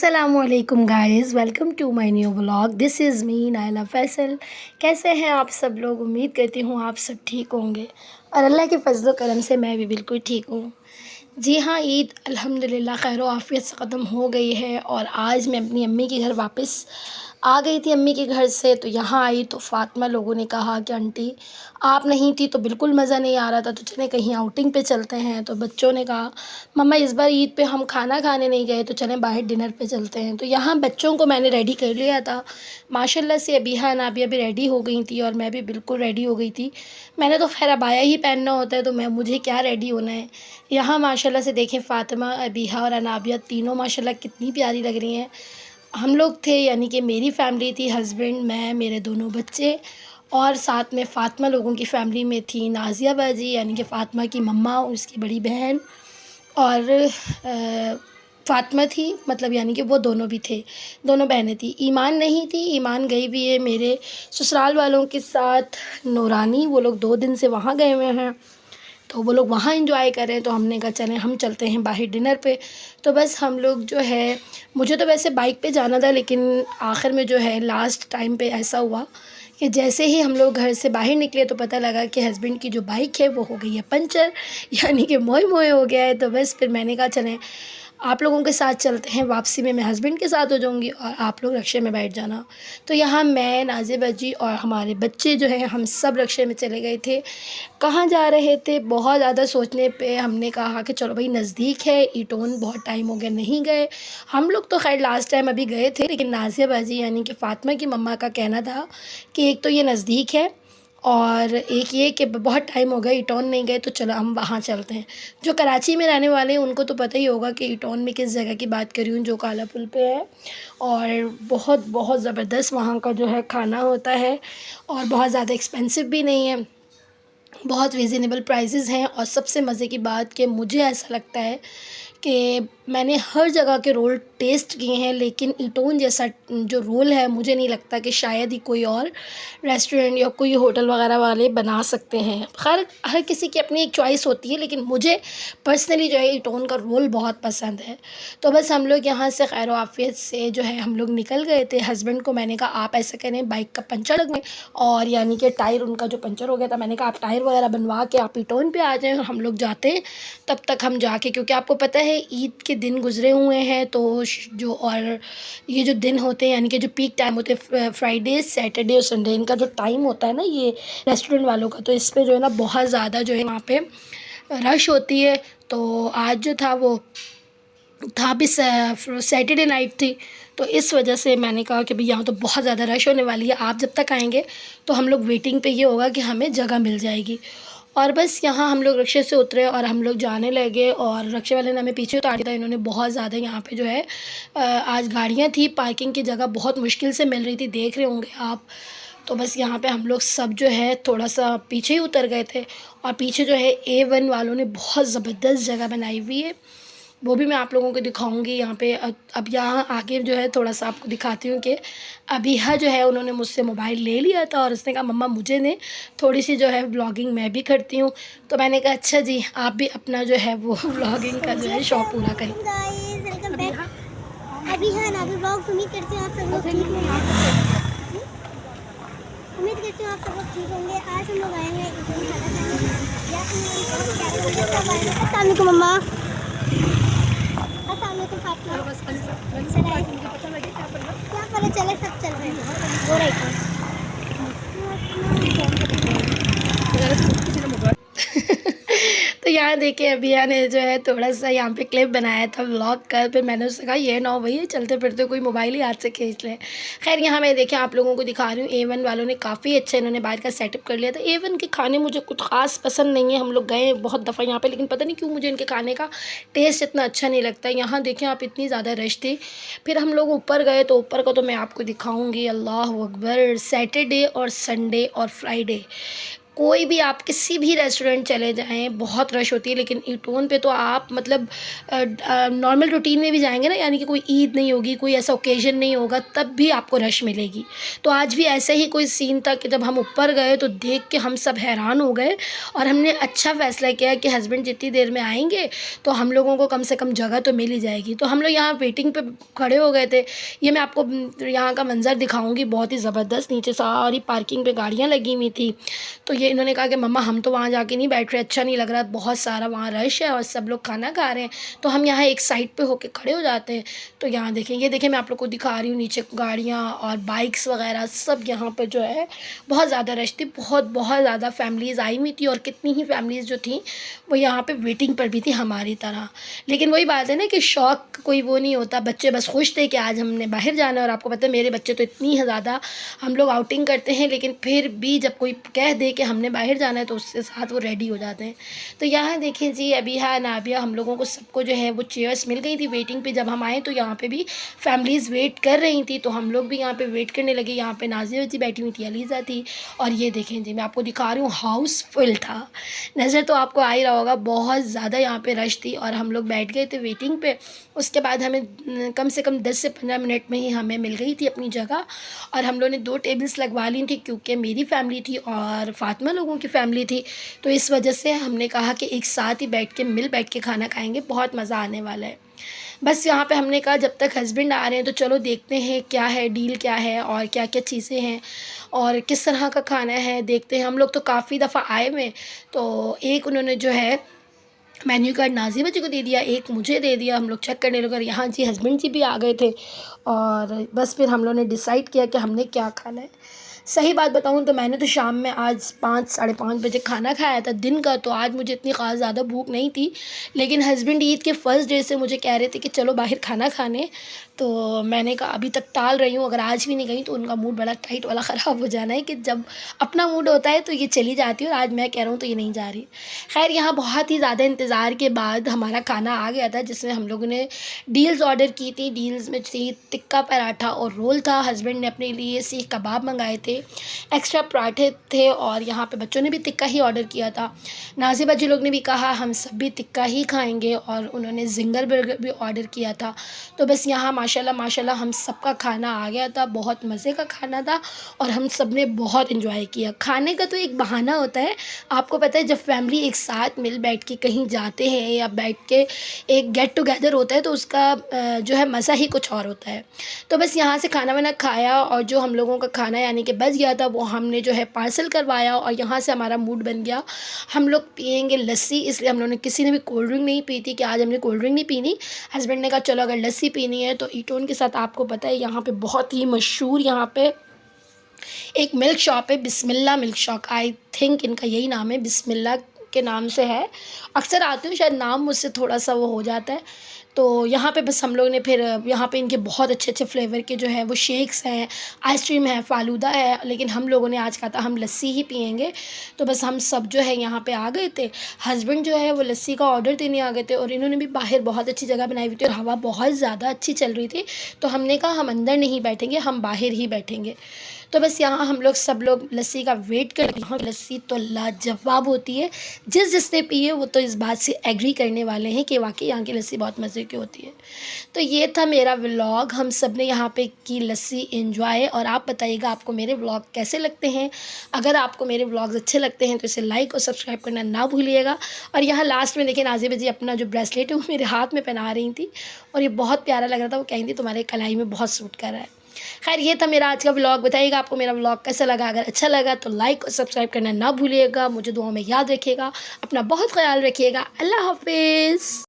असलकुम guys, welcome to my new vlog. This is me Naila Faisal. कैसे हैं आप सब लोग? उम्मीद करती हूँ आप सब ठीक होंगे और अल्लाह के फजल करम से मैं भी बिल्कुल ठीक हूँ। जी हाँ, ईद अल्हम्दुलिल्लाह खैर आफ़ियत से ख़त्म हो गई है और आज मैं अपनी अम्मी के घर वापस आ गई थी। अम्मी के घर से तो यहाँ आई तो फ़ातिमा लोगों ने कहा कि आंटी आप नहीं थी तो बिल्कुल मज़ा नहीं आ रहा था, तो चलें कहीं आउटिंग पे चलते हैं। तो बच्चों ने कहा मम्मा इस बार ईद पे हम खाना खाने नहीं गए तो चलें बाहर डिनर पे चलते हैं। तो यहाँ बच्चों को मैंने रेडी कर लिया था। माशाल्लाह से अबीहा नाबिया भी रेडी हो गई थी और मैं भी बिल्कुल रेडी हो गई थी। मैंने तो खैर अबाया ही पहनना होता है तो मुझे क्या रेडी होना है। यहाँ माशाल्लाह से देखें फ़ातिमा, अबीहा और अनाबिया तीनों माशाल्लाह कितनी प्यारी लग रही हैं। हम लोग थे यानी कि मेरी फ़ैमिली थी, हस्बैंड, मैं, मेरे दोनों बच्चे और साथ में फ़ातिमा लोगों की फ़ैमिली में थी नाज़िया बाजी यानी कि फ़ातिमा की मम्मा, उसकी बड़ी बहन और फ़ातिमा थी, मतलब यानी कि वो दोनों भी थे, दोनों बहनें थी। ईमान नहीं थी, ईमान गई हुई है मेरे ससुराल वालों के साथ नूरानी, वो लोग 2 दिन से वहाँ गए हुए हैं। तो वो लोग वहाँ एंजॉय कर रहे हैं तो हमने कहा चलें हम चलते हैं बाहर डिनर पे। तो बस हम लोग जो है, मुझे तो वैसे बाइक पे जाना था लेकिन आखिर में जो है लास्ट टाइम पे ऐसा हुआ कि जैसे ही हम लोग घर से बाहर निकले तो पता लगा कि हस्बैंड की जो बाइक है वो हो गई है पंचर, यानी कि मोए मोए हो गया है। तो बस फिर मैंने कहा चलें आप लोगों के साथ चलते हैं, वापसी में मैं हस्बैंड के साथ हो जाऊँगी और आप लोग रिक्शे में बैठ जाना। तो यहाँ मैं, नाज़िया बाजी और हमारे बच्चे जो हैं हम सब रिक्शे में चले गए थे। कहाँ जा रहे थे, बहुत ज़्यादा सोचने पे हमने कहा कि चलो भाई नज़दीक है, ईटोन बहुत टाइम हो गया नहीं गए। हम लोग तो खैर लास्ट टाइम अभी गए थे लेकिन नाज़िया बाजी यानी कि फ़ातिमा की मम्मा का कहना था कि एक तो ये नज़दीक है और एक ये कि बहुत टाइम हो गया ईटोन नहीं गए तो चलो हम वहाँ चलते हैं। जो कराची में रहने वाले हैं उनको तो पता ही होगा कि ईटोन में किस जगह की बात कर रही हूँ, जो काला पुल पे है। और बहुत बहुत ज़बरदस्त वहाँ का जो है खाना होता है और बहुत ज़्यादा एक्सपेंसिव भी नहीं है, बहुत रीज़नेबल प्राइसेस हैं। और सबसे मज़े की बात कि मुझे ऐसा लगता है कि मैंने हर जगह के रोल टेस्ट किए हैं लेकिन ईटोन जैसा जो रोल है मुझे नहीं लगता कि शायद ही कोई और रेस्टोरेंट या कोई होटल वगैरह वाले बना सकते हैं। खैर हर किसी की अपनी एक चॉइस होती है लेकिन मुझे पर्सनली जो है ईटोन का रोल बहुत पसंद है। तो बस हम लोग यहाँ से खैर आफियत से जो है हम लोग निकल गए थे। हस्बैंड को मैंने कहा आप ऐसा करें, बाइक का पंचर लगवाएं और यानी कि टायर उनका जो पंचर हो गया था, मैंने कहा आप टायर वगैरह बनवा के आप ईटोन पे आ जाएँ और हम लोग जाते हैं। तब तक हम जाके, क्योंकि आपको पता है ईद के दिन गुज़रे हुए हैं तो जो और ये जो दिन होते हैं यानी कि जो पीक टाइम होते हैं फ्राइडे, सैटरडे और संडे, इनका जो टाइम होता है ना ये रेस्टोरेंट वालों का, तो इस पे जो है ना बहुत ज़्यादा जो है वहाँ पे रश होती है। तो आज जो था वो था भी सैटरडे नाइट थी तो इस वजह से मैंने कहा कि भई यहाँ तो बहुत ज़्यादा रश होने वाली है, आप जब तक आएँगे तो हम लोग वेटिंग पे ये होगा कि हमें जगह मिल जाएगी। और बस यहाँ हम लोग रिक्शे से उतरे और हम लोग जाने लगे और रिक्शे वाले ने हमें पीछे उतार दिया था। इन्होंने बहुत ज़्यादा यहाँ पे जो है आज गाड़ियाँ थी, पार्किंग की जगह बहुत मुश्किल से मिल रही थी, देख रहे होंगे आप। तो बस यहाँ पे हम लोग सब जो है थोड़ा-सा पीछे ही उतर गए थे और पीछे जो है A1 वालों ने बहुत ज़बरदस्त जगह बनाई हुई है, वो भी मैं आप लोगों को दिखाऊँगी यहाँ पे। अब यहाँ आके जो है थोड़ा-सा आपको दिखाती हूँ कि अबीहा जो है उन्होंने मुझसे मोबाइल ले लिया था और उसने कहा मम्मा मुझे दें, थोड़ी-सी जो है व्लॉगिंग मैं भी करती हूँ। तो मैंने कहा अच्छा जी, आप भी अपना जो है वो व्लॉगिंग का जो है शौक पूरा करें। Welcome back. Abiha Nabi vlogs. उम्मीद करती हूँ आप सब लोग ठीक होंगे। उम्मीद करती हूँ आप सब लोग ठीक होंगे। आज हम लोग आए हैं ईटोन खाना खाने या अस्सलाम वालेकुम मम्मा, अस्सलाम वालेकुम फातिमा। क्या पता चले सब चल रहे हैं वो राइट। तो यहाँ देखिए अभिया ने जो है थोड़ा-सा यहाँ पे क्लिप बनाया था व्लॉग का, फिर मैंने उससे कहा ये ना हो भई चलते-फिरते कोई मोबाइल ही हाथ से खींच ले। ख़ैर यहाँ मैं देखिए आप लोगों को दिखा रही हूँ, A1 वालों ने काफ़ी अच्छा इन्होंने बाहर का सेटअप कर लिया था। A1 के खाने मुझे कुछ ख़ास पसंद नहीं है, हम लोग गए बहुत दफ़ा यहाँ पे लेकिन पता नहीं क्यों मुझे इनके खाने का टेस्ट इतना अच्छा नहीं लगता। यहाँ देखिए आप इतनी ज़्यादा रश थी। फिर हम लोग ऊपर गए तो ऊपर का तो मैं आपको दिखाऊँगी, अल्लाहू अकबर! सैटरडे और संडे और फ्राइडे कोई भी आप किसी भी रेस्टोरेंट चले जाएँ बहुत रश होती है, लेकिन ईटोन पे तो आप मतलब नॉर्मल रूटीन में भी जाएँगे ना, यानी कि कोई ईद नहीं होगी, कोई ऐसा ओकेज़न नहीं होगा, तब भी आपको रश मिलेगी। तो आज भी ऐसा ही कोई सीन था कि जब हम ऊपर गए तो देख के हम सब हैरान हो गए, और हमने अच्छा फ़ैसला किया कि हस्बैंड जितनी देर में आएँगे तो हम लोगों को कम से कम जगह तो मिल ही जाएगी। तो हम लोग यहाँ वेटिंग पे खड़े हो गए थे। ये मैं आपको यहाँ का मंज़र दिखाऊँगी, बहुत ही ज़बरदस्त। नीचे सारी पार्किंग पे गाड़ियाँ लगी हुई थी। तो ये इन्होंने कहा कि मम्मा हम तो वहाँ जाके नहीं बैठ रहे, अच्छा नहीं लग रहा, बहुत सारा वहाँ रश है और सब लोग खाना खा रहे हैं, तो हम यहाँ एक साइड पे होके खड़े हो जाते हैं। तो यहाँ देखें, ये देखें मैं आप लोग को दिखा रही हूँ, नीचे गाड़ियाँ और बाइक्स वगैरह सब यहाँ पे जो है बहुत ज़्यादा रश थी। बहुत ज़्यादा फैमिलीज़ आई हुई थी, और कितनी ही फैमिलीज़ जो थी वो यहाँ पे वेटिंग पर भी थी हमारी तरह। लेकिन वही बात है ना कि शौक कोई वो नहीं होता, बच्चे बस खुश थे कि आज हमने बाहर जाना है। और आपको पता है मेरे बच्चे तो इतनी ज़्यादा, हम लोग आउटिंग करते हैं लेकिन फिर भी जब कोई कह दे कि हमने बाहर जाना है तो उसके साथ वो रेडी हो जाते हैं। तो यहाँ देखें जी, अबिहा नाबिया हम लोगों को सबको जो है वो चेयर्स मिल गई थी वेटिंग पे। जब हम आए तो यहाँ पे भी फैमिलीज़ वेट कर रही थी, तो हम लोग भी यहाँ पे वेट करने लगे। यहाँ पे नाज़िया जी बैठी हुई थी, अलीज़ा थी, और ये देखें जी मैं आपको दिखा रही हूँ, हाउस फुल था। नज़र तो आपको आ ही रहा होगा, बहुत ज़्यादा यहाँ पे रश थी, और हम लोग बैठ गए थे वेटिंग पे। उसके बाद हमें कम से कम 10 से 15 मिनट में ही हमें मिल गई थी अपनी जगह, और हम लोगों ने 2 टेबल्स लगवा ली थी, क्योंकि मेरी फ़ैमिली थी और फ़ातिमा लोगों की फ़ैमिली थी। तो इस वजह से हमने कहा कि एक साथ ही बैठ के खाना खाएँगे, बहुत मज़ा आने वाला है। बस यहाँ पे हमने कहा जब तक हस्बैंड आ रहे हैं तो चलो देखते हैं क्या है, डील क्या है और क्या-क्या चीज़ें हैं और किस तरह का खाना है, देखते हैं। हम लोग तो काफ़ी दफ़ा आए हुए हैं, तो एक उन्होंने जो है मेन्यू कार्ड नाज़िमा जी को दे दिया, एक मुझे दे दिया। हम लोग चेक करने लगे, और यहाँ जी हस्बैंड जी भी आ गए थे, और बस फिर हम लोगों ने डिसाइड किया कि हमने क्या खाना है। सही बात बताऊँ तो मैंने तो शाम में आज 5 साढ़े 5 बजे खाना खाया था दिन का, तो आज मुझे इतनी ख़ास ज़्यादा भूख नहीं थी। लेकिन हस्बैंड ईद के फर्स्ट डे से मुझे कह रहे थे कि चलो बाहर खाना खाने, तो मैंने कहा अभी तक टाल रही हूँ, अगर आज भी नहीं गई तो उनका मूड बड़ा टाइट वाला ख़राब हो जाना है कि जब अपना मूड होता है तो ये चली जाती है, और आज मैं कह रहा हूँ तो ये नहीं जा रही। ख़ैर यहाँ बहुत ही ज़्यादा इंतज़ार के बाद हमारा खाना आ गया था, जिसमें हम लोगों ने डील्स ऑर्डर की थी। डील्स में थी टिक्का पराठा और रोल था। हस्बैंड ने अपने लिए सीख कबाब मंगाए थे, एक्स्ट्रा पराठे थे, और यहाँ पे बच्चों ने भी टिक्का ही ऑर्डर किया था। नाज़िबा जी लोग ने भी कहा हम सब भी टिक्का ही खाएंगे, और उन्होंने ज़िंगर बर्गर भी ऑर्डर किया था। तो बस यहाँ माशाल्लाह माशाल्लाह हम सबका खाना आ गया था, बहुत मज़े का खाना था, और हम सब ने बहुत इन्जॉय किया। खाने का तो एक बहाना होता है, आपको पता है जब फैमिली एक साथ मिल बैठ के कहीं जाते हैं या बैठ के एक गेट टुगेदर होता है तो उसका जो है मज़ा ही कुछ और होता है। तो बस यहाँ से खाना वाना खाया, और जो हम लोगों का खाना यानी कि बच गया था वो हमने जो है पार्सल करवाया, और यहाँ से हमारा मूड बन गया हम लोग पिएंगे लस्सी। इसलिए हम लोगों ने किसी ने भी कोल्ड ड्रिंक नहीं पी थी कि आज हमने कोल्ड ड्रिंक नहीं पीनी। हस्बैंड ने कहा चलो अगर लस्सी पीनी है तो ईटोन के साथ आपको पता है यहाँ पे बहुत ही मशहूर यहाँ पे एक मिल्क शॉप है, बिस्मिल्ला मिल्क शॉप, आई थिंक इनका यही नाम है, बिस्मिल्ला के नाम से है। अक्सर आती हूँ, शायद नाम मुझसे थोड़ा सा वो हो जाता है। तो यहाँ पे बस हम लोग ने फिर यहाँ पे इनके बहुत अच्छे अच्छे फ्लेवर के जो है वो शेक्स हैं, आइसक्रीम है, फ़ालूदा है, लेकिन हम लोगों ने आज कहा था हम लस्सी ही पिएंगे। तो बस हम सब जो है यहाँ पे आ गए थे। हस्बैंड जो है वो लस्सी का ऑर्डर देने आ गए थे, और इन्होंने भी बाहर बहुत अच्छी जगह बनाई हुई थी और हवा बहुत ज़्यादा अच्छी चल रही थी। तो हमने कहा हम अंदर नहीं बैठेंगे, हम बाहर ही बैठेंगे। तो बस यहाँ हम लोग सब लोग लस्सी का वेट कर रहे हैं। यहाँ की लस्सी तो लाजवाब होती है, जिसने पी है वो तो इस बात से एग्री करने वाले हैं कि वाकई यहाँ की लस्सी बहुत मज़े की होती है। तो ये था मेरा व्लॉग, हम सब ने यहाँ पे की लस्सी एंजॉय। और आप बताइएगा आपको मेरे व्लॉग कैसे लगते हैं। अगर आपको मेरे व्लॉग्स अच्छे लगते हैं तो इसे लाइक और सब्सक्राइब करना ना भूलिएगा। और यहाँ लास्ट में देखिए नाज़िबा जी अपना जो ब्रेसलेट है वो मेरे हाथ में पहना रही थी, और ये बहुत प्यारा लग रहा था। वो कह रही थी तुम्हारे कलाई में बहुत सूट कर रहा है। खैर ये था मेरा आज का व्लॉग। बताइएगा आपको मेरा व्लॉग कैसा लगा। अगर अच्छा लगा तो लाइक और सब्सक्राइब करना ना भूलिएगा। मुझे दुआ में याद रखिएगा। अपना बहुत ख्याल रखिएगा। अल्लाह हाफिज़।